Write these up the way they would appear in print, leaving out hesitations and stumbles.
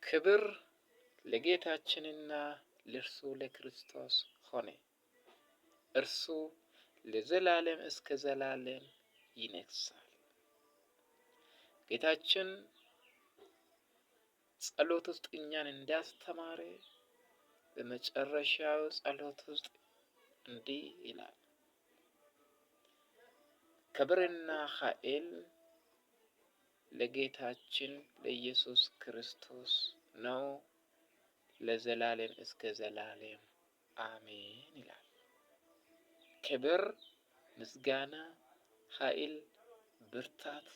ክብር ለጌታችንና ለእርሱ ለክርስቶስ ሆነ። እርሱ ለዘላለም እስከ ዘላለም ይነግሣል። ጌታችን ጸሎት ውስጥ እኛን እንዳስተማረ በመጨረሻው ጸሎት ውስጥ እንዲህ ይላል፣ ክብርና ኃይል ለጌታችን ለኢየሱስ ክርስቶስ ነው፣ ለዘላለም እስከ ዘላለም አሜን ይላል። ክብር፣ ምስጋና፣ ኃይል፣ ብርታት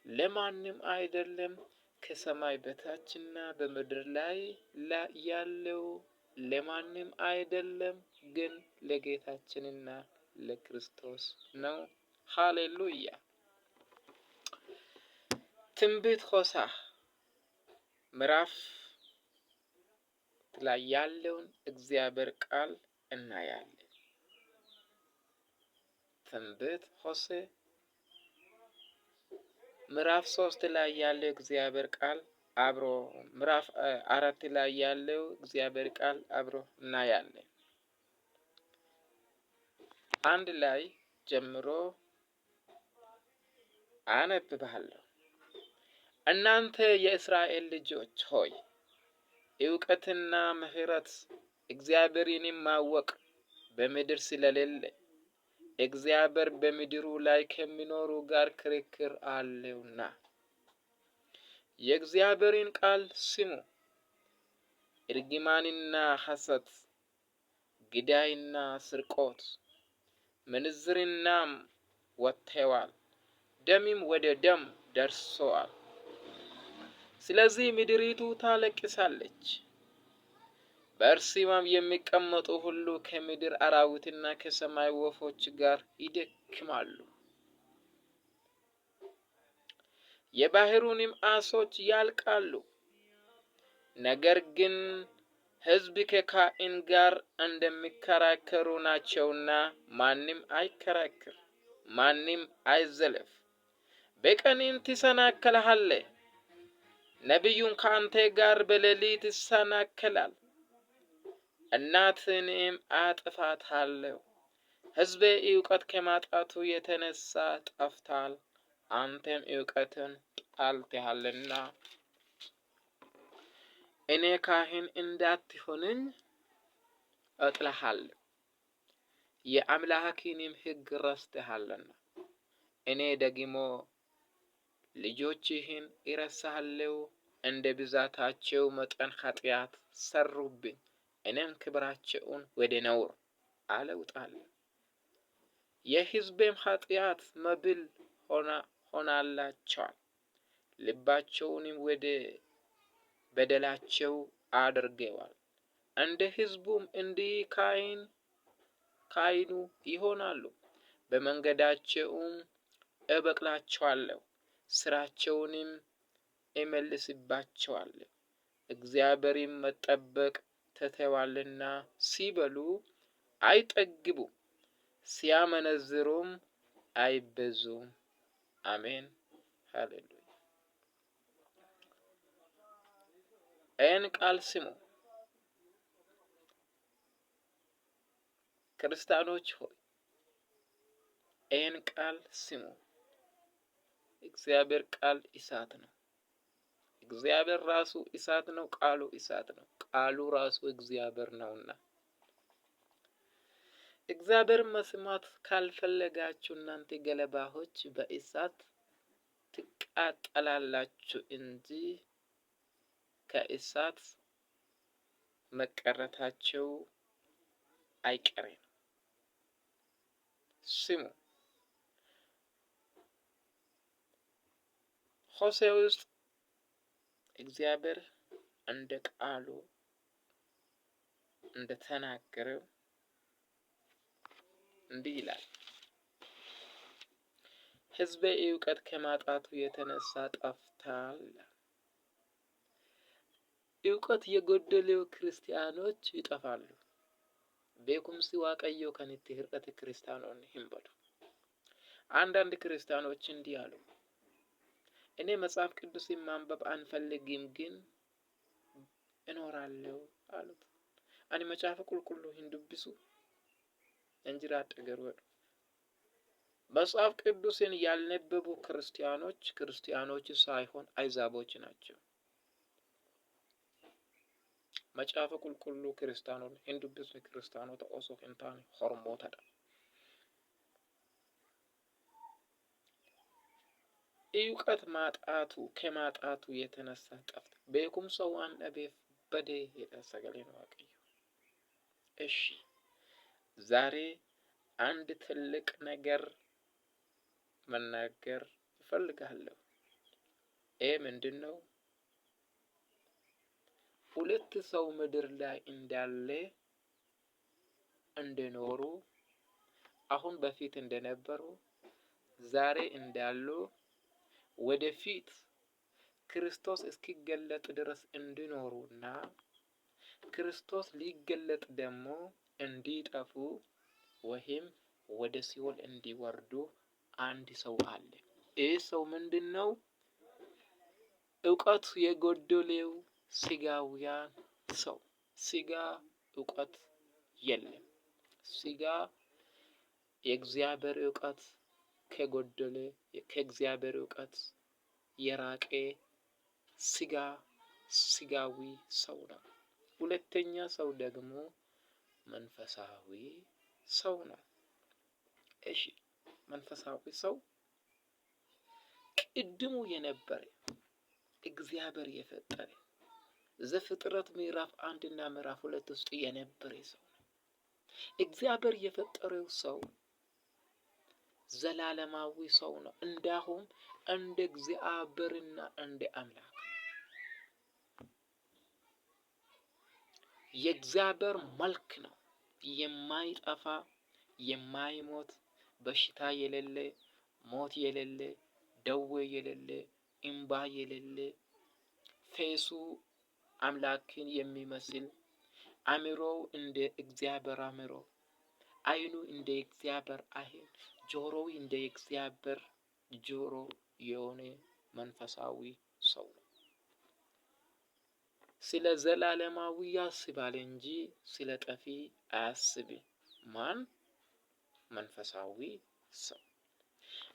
ለማንም አይደለም ከሰማይ በታችና በምድር ላይ ያለው ለማንም አይደለም፣ ግን ለጌታችንና ለክርስቶስ ነው። ሃሌሉያ። ትንቢተ ሆሴዕ ምዕራፍ ላይ ያለውን እግዚአብሔር ቃል እናያለን። ትንቢተ ሆሴዕ ምዕራፍ 3 ላይ ያለው እግዚአብሔር ቃል አብሮ ምዕራፍ 4 ላይ ያለው እግዚአብሔር ቃል አብሮ እናያለን። አንድ ላይ ጀምሮ አነብባለሁ። እናንተ የእስራኤል ልጆች ሆይ እውቀትና ምሕረት እግዚአብሔርንም ማወቅ በምድር ስለሌለ እግዚአብሔር በምድሩ ላይ ከሚኖሩ ጋር ክርክር አለውና የእግዚአብሔርን ቃል ስሙ። እርግማንና ሐሰት፣ ግዳይና ስርቆት፣ ምንዝርናም ወጥተዋል፣ ደምም ወደ ደም ደርሰዋል። ስለዚህ ምድሪቱ ታለቅሳለች፣ በእርስዋም የሚቀመጡ ሁሉ ከምድር አራዊትና ከሰማይ ወፎች ጋር ይደክማሉ። የባህሩንም ዓሦች ያልቃሉ። ነገር ግን ሕዝብ ከካህን ጋር እንደሚከራከሩ ናቸውና ማንም አይከራከር፣ ማንም አይዘለፍ። በቀንም ትሰናከላለህ፣ ነቢዩም ከአንተ ጋር በሌሊት ይሰናከላል። እናትህንም አጠፋታለሁ። ሕዝቤ እውቀት ከማጣቱ የተነሳ ጠፍቷል፣ አንተም እውቀትን ጠልተሃልና። እኔ ካህን እንዳትሆነኝ እጥልሃለሁ፣ የአምላክህንም ሕግ ረስተሃልና። እኔ ደግሞ ልጆችህን እረሳለሁ፣ እንደ ብዛታቸው መጠን ኃጢአት ሰሩብኝ። እኔም ክብራቸውን ወደ ነውር አለውጣለሁ። የሕዝቤም ኃጢአት መብል ሆናላቸዋል፣ ልባቸውንም ወደ በደላቸው አድርገዋል። እንደ ሕዝቡም እንዲህ ካህኑ ይሆናሉ። በመንገዳቸውም እበቅላቸዋለሁ፣ ስራቸውንም እመልስባቸዋለሁ። እግዚአብሔርን መጠበቅ ትተዋልና ሲበሉ አይጠግቡም፣ ሲያመነዝሩም አይበዙም። አሜን ሃሌሉያ። ይህን ቃል ስሙ። ክርስቲያኖች ሆይ ይህን ቃል ስሙ። እግዚአብሔር ቃል እሳት ነው። እግዚአብሔር ራሱ እሳት ነው። ቃሉ እሳት ነው። ቃሉ ራሱ እግዚአብሔር ነውና እግዚአብሔር መስማት ካልፈለጋችሁ እናንተ ገለባዎች በእሳት ትቃጠላላችሁ እንጂ ከእሳት መቀረታቸው አይቀሬ ነው። ስሙ። ሆሴዕ ውስጥ እግዚአብሔር እንደ ቃሉ እንደተናገረው እንዲህ ይላል፣ ሕዝቤ እውቀት ከማጣቱ የተነሳ ጠፍቷል። እውቀት የጎደለው ክርስቲያኖች ይጠፋሉ። ቤኩምሲ ዋቀዮ ከንቲ ህርቀት ክርስቲያኖን ይንበሉ። አንዳንድ ክርስቲያኖች እንዲህ አሉ፣ እኔ መጽሐፍ ቅዱስን ማንበብ አንፈልግም፣ ግን እኖራለሁ አሉት። አኒ መጽሐፈ ቁልቁሉ ሂንዱብሱ እንጅራጥ ገርወዱ መጽሐፍ ቅዱስን ያልነበቡ ክርስቲያኖች ሳይሆን አይዛቦች ናቸው። መጽሐፈ ቁልቁሉ ክርስቲያኖን ሂንዱብሱ ክርስቲያኖታ ኦሶ ሂንታን ሆርሞታዳ እውቀት ማጣቱ ከማጣቱ የተነሳ ጠፍቶ ቤኩምሳ ዋን dhabeef badee jedha sagaleen waaqayyo። እሺ ዛሬ አንድ ትልቅ ነገር መናገር እፈልጋለሁ። ይሄ ምንድነው? ሁለት ሰው ምድር ላይ እንዳለ እንደኖሩ አሁን በፊት እንደነበሩ ዛሬ እንዳሉ ወደፊት ክርስቶስ እስኪገለጥ ድረስ እንዲኖሩና ክርስቶስ ሊገለጥ ደግሞ እንዲጠፉ ወይም ወደ ሲኦል እንዲወርዱ አንድ ሰው አለ። ይህ ሰው ምንድነው? እውቀት የጎደለው ስጋውያን ሰው። ስጋ እውቀት የለም። ስጋ የእግዚአብሔር እውቀት ከጎደለ ከእግዚአብሔር እውቀት የራቀ ስጋዊ ሰው ነው። ሁለተኛ ሰው ደግሞ መንፈሳዊ ሰው ነው። እሺ መንፈሳዊ ሰው ቅድሙ የነበረ እግዚአብሔር የፈጠረ ዘፍጥረት ምዕራፍ 1 እና ምዕራፍ 2 ውስጥ የነበረ ሰው ነው። እግዚአብሔር የፈጠረው ሰው ዘላለማዊ ሰው ነው። እንዳሁም እንደ እግዚአብሔርና እንደ አምላክ የእግዚአብሔር መልክ ነው። የማይጠፋ የማይሞት በሽታ የሌለ ሞት የሌለ ደዌ የሌለ እንባ የሌለ ፌሱ አምላክን የሚመስል አእምሮው እንደ እግዚአብሔር አእምሮ አይኑ እንደ እግዚአብሔር አይን ጆሮው እንደ እግዚአብሔር ጆሮ የሆነ መንፈሳዊ ሰው ነው። ስለ ዘላለማዊ ያስባል እንጂ ስለ ጠፊ አያስብም። ማን? መንፈሳዊ ሰው።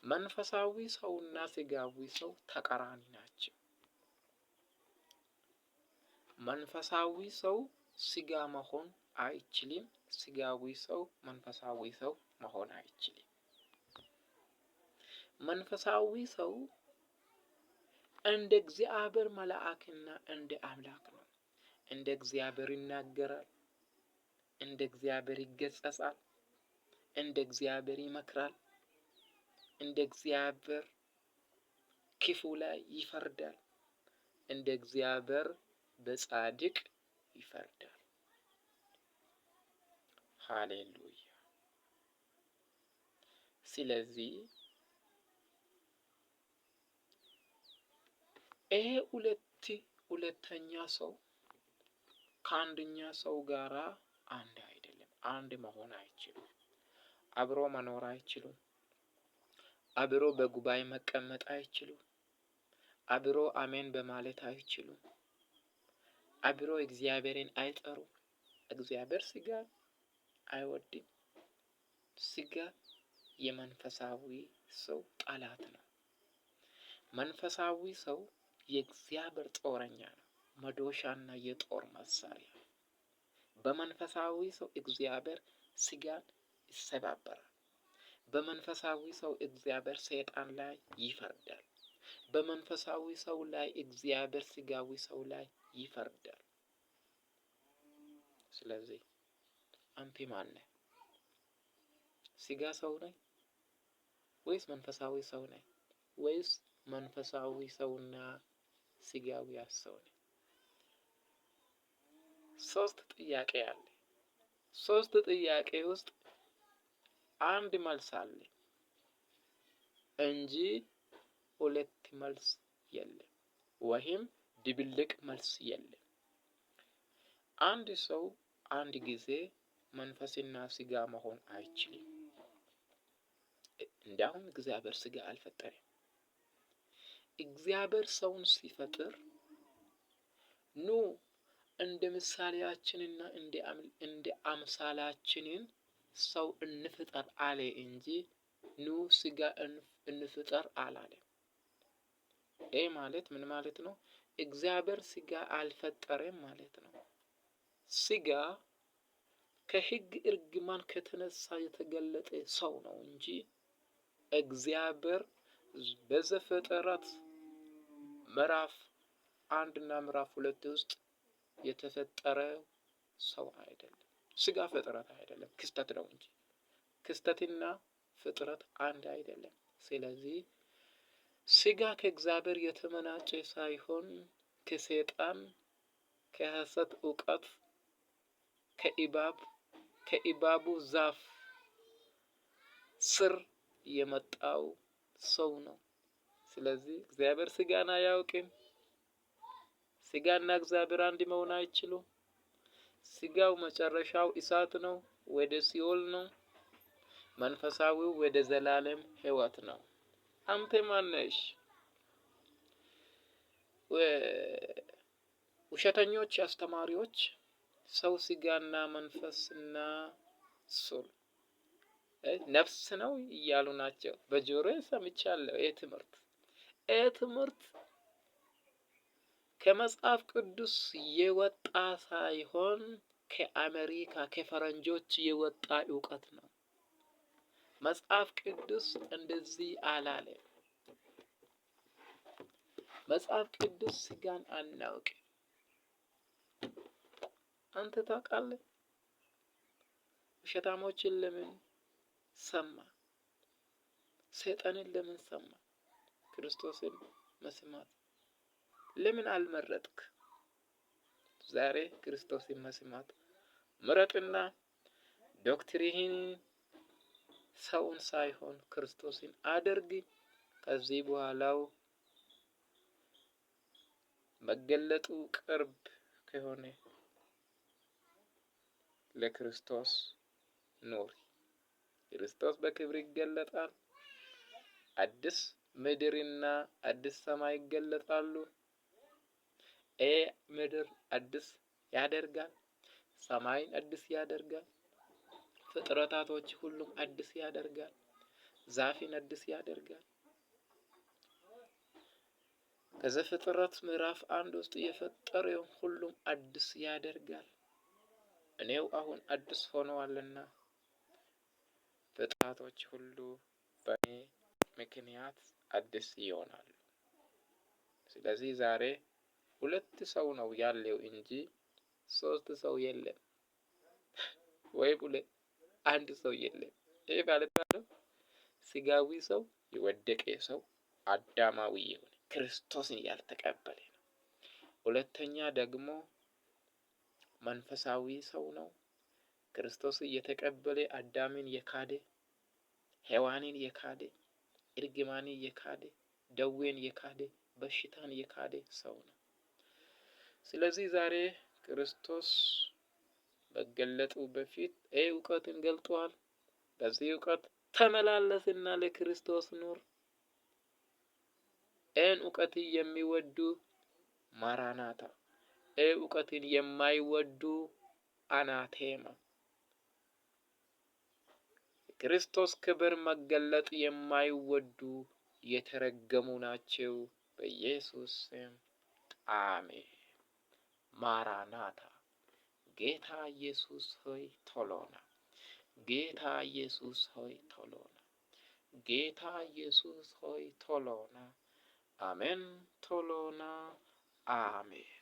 መንፈሳዊ ሰውና ስጋዊ ሰው ተቃራኒ ናቸው። መንፈሳዊ ሰው ስጋ መሆን አይችልም። ስጋዊ ሰው መንፈሳዊ ሰው መሆን አይችልም። መንፈሳዊ ሰው እንደ እግዚአብሔር መልአክና እንደ አምላክ ነው። እንደ እግዚአብሔር ይናገራል፣ እንደ እግዚአብሔር ይገሰጻል፣ እንደ እግዚአብሔር ይመክራል፣ እንደ እግዚአብሔር ክፉ ላይ ይፈርዳል፣ እንደ እግዚአብሔር በጻድቅ ይፈርዳል። ሃሌሉያ። ስለዚህ ይሄ ሁለተኛ ሰው ከአንደኛ ሰው ጋራ አንድ አይደለም። አንድ መሆን አይችሉም። አብሮ መኖር አይችሉም። አብሮ በጉባኤ መቀመጥ አይችሉም። አብሮ አሜን በማለት አይችሉም። አብሮ እግዚአብሔርን አይጠሩም። እግዚአብሔር ስጋ አይወድም። ስጋ የመንፈሳዊ ሰው ጠላት ነው። መንፈሳዊ ሰው የእግዚአብሔር ጦረኛ ነው። መዶሻና የጦር መሳሪያ። በመንፈሳዊ ሰው እግዚአብሔር ስጋን ይሰባበራል። በመንፈሳዊ ሰው እግዚአብሔር ሰይጣን ላይ ይፈርዳል። በመንፈሳዊ ሰው ላይ እግዚአብሔር ስጋዊ ሰው ላይ ይፈርዳል። ስለዚህ አንተ ማን ነህ? ስጋ ሰው ነህ ወይስ መንፈሳዊ ሰው ነህ? ወይስ መንፈሳዊ ሰውና ስጋዊ ሰው ነህ? ሶስት ጥያቄ አለ። ሶስት ጥያቄ ውስጥ አንድ መልስ አለ እንጂ ሁለት መልስ የለም፣ ወይም ድብልቅ መልስ የለም። አንድ ሰው አንድ ጊዜ መንፈስና ስጋ መሆን አይችልም። እንዳውም እግዚአብሔር ስጋ አልፈጠረም። እግዚአብሔር ሰውን ሲፈጥር ኑ እንደ ምሳሌያችንና እንደ አምሳላችንን ሰው እንፍጠር አለ እንጂ ኑ ስጋ እንፍጠር አላለም። ይህ ማለት ምን ማለት ነው? እግዚአብሔር ስጋ አልፈጠረም ማለት ነው። ስጋ ከሕግ እርግማን ከተነሳ የተገለጠ ሰው ነው እንጂ እግዚአብሔር በዘፍጥረት ምዕራፍ 1 እና ምዕራፍ 2 ውስጥ የተፈጠረ ሰው አይደለም። ስጋ ፍጥረት አይደለም፣ ክስተት ነው እንጂ ክስተትና ፍጥረት አንድ አይደለም። ስለዚህ ስጋ ከእግዚአብሔር የተመናጨ ሳይሆን ከሰይጣን ከሐሰት እውቀት ከእባቡ ዛፍ ስር የመጣው ሰው ነው። ስለዚህ እግዚአብሔር ስጋን አያውቅም። ስጋና እግዚአብሔር አንድ መሆን አይችሉም። ስጋው መጨረሻው እሳት ነው፣ ወደ ሲኦል ነው። መንፈሳዊው ወደ ዘላለም ሕይወት ነው። አንተ ማነሽ? ውሸተኞች አስተማሪዎች ሰው ስጋና መንፈስና ሶል ነፍስ ነው እያሉ ናቸው። በጆሮዬ ሰምቻለሁ። ይህ ትምህርት ከመጽሐፍ ቅዱስ የወጣ ሳይሆን ከአሜሪካ ከፈረንጆች የወጣ እውቀት ነው። መጽሐፍ ቅዱስ እንደዚህ አላለም። መጽሐፍ ቅዱስ ስጋን አናውቅም። አንተ ታውቃለህ? ውሸታሞችን ለምን ሰማ? ሰይጣንን ለምን ሰማ? ክርስቶስን መስማት ለምን አልመረጥክ? ዛሬ ክርስቶስን መስማት ምረጥና ዶክትሪን ሰውን ሳይሆን ክርስቶስን አድርግ። ከዚህ በኋላው መገለጡ ቅርብ ከሆነ ለክርስቶስ ኑሪ። ክርስቶስ በክብር ይገለጣል። አዲስ ምድርና አዲስ ሰማይ ይገለጣሉ። ምድር አዲስ ያደርጋል፣ ሰማይን አዲስ ያደርጋል፣ ፍጥረታቶች ሁሉም አዲስ ያደርጋል፣ ዛፍን አዲስ ያደርጋል። ከዘፍጥረት ምዕራፍ 1 ውስጥ የፈጠረው ሁሉም አዲስ ያደርጋል። እኔው አሁን አዲስ ሆነዋልና ፍጥረታቶች ሁሉ በእኔ ምክንያት አዲስ ይሆናሉ። ስለዚህ ዛሬ 2 ሰው ነው ያለው እንጂ 3 ሰው የለም፣ ወይም 1 ሰው የለም። ይሄ ማለት ነው ስጋዊ ሰው የወደቀ ሰው አዳማዊ የሆነ ክርስቶስን ያልተቀበለ ነው። ሁለተኛ ደግሞ መንፈሳዊ ሰው ነው። ክርስቶስን የተቀበለ አዳምን የካደ፣ ሔዋንን የካደ፣ እርግማንን የካደ፣ ደዌን የካደ፣ በሽታን የካደ ሰው ነው። ስለዚህ ዛሬ ክርስቶስ መገለጡ በፊት እውቀትን ገልጧል። በዚህ እውቀት ተመላለስና ለክርስቶስ ኑር። እውቀት የሚወዱ ማራናታ፣ እውቀትን የማይወዱ አናቴማ። ክርስቶስ ክብር መገለጥ የማይወዱ የተረገሙ ናቸው። በኢየሱስ ስም አሜን። ማራናታ። ጌታ ኢየሱስ ሆይ ቶሎና፣ ጌታ ኢየሱስ ሆይ ቶሎና፣ ጌታ ኢየሱስ ሆይ ቶሎና። አሜን። ቶሎና። አሜን።